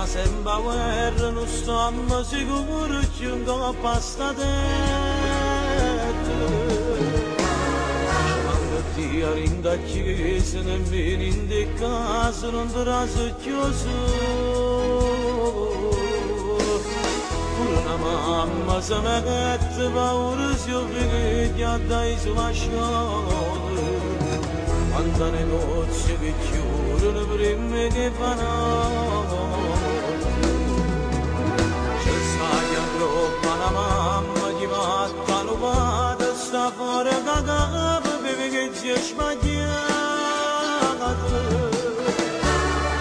sembra guerra, non stiamo sicuri che un colpo a sta quando ti arrinda a chiesa, nemmeno in te casa non ti rasa chiuso. Pure una mamma se mi mette paura se io vedo dai sulla scuola. Quando le nozze che chiudono prima che fanno c'è stata troppa la mamma che va a lupata sta fuori a cagare per che si è sbagliata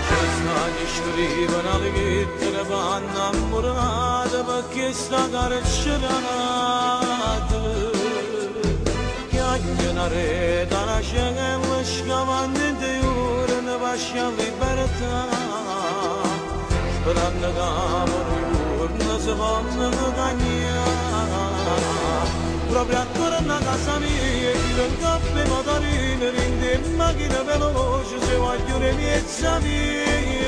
c'è stata scriva una lettera per innamorata perché sta carcerata una rete, una scena, scavando di ore, ne pascia libertà. Sperando che un giorno si fanno cagnare. Proprio attorno a casa mia, tiro in coppia e motorino, rinde in macchina veloce, se voglio le mie mie.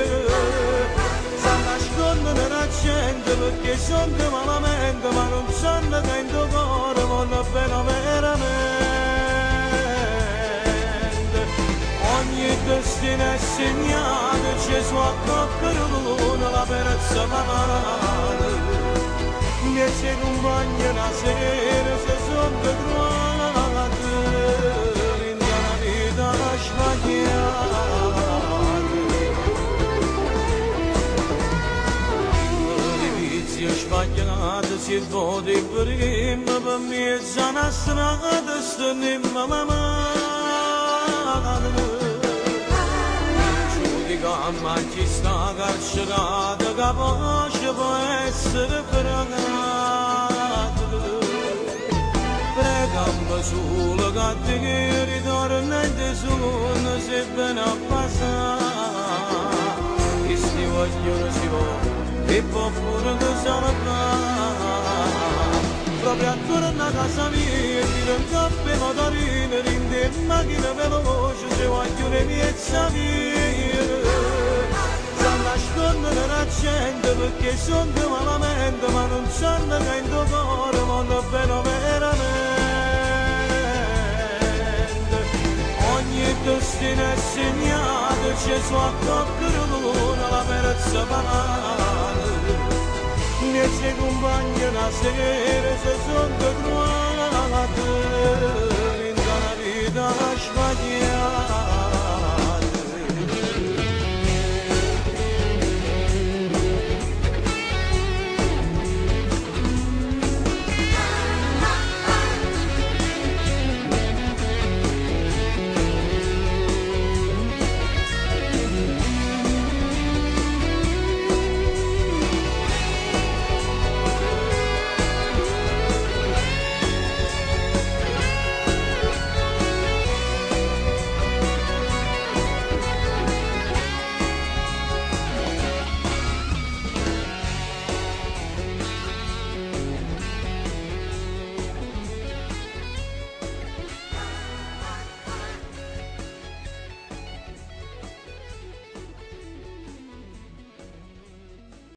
Si nascondono la gente perché sono malamente, ma non sanno che in tuo cuore vanno bene veramente. Ogni destino è segnato, c'è su a coppa luna la perezza mamata. Miei compagni una sera si sono trovati in una vita sbagliata. Le vizie sbagliate si voti prima, per me è una strada, stanno in mamma. Ma chi sta carcerata capace può essere fregato. Pregando solo che ti ritorna in tesoro se ben appassato. E si vogliono si può e può pure che salvare. Proprio attorno a casa mia, tiro in coppia e motorino, rinde in macchina veloce, se voglio le mie mie. Nascondono la gente perché sono malamente, ma non sanno che in tuo cuore vanno bene veramente. Ogni destino è segnato, c'è su a coppa luna la perezza banale. Miei compagni una sera si sono trovati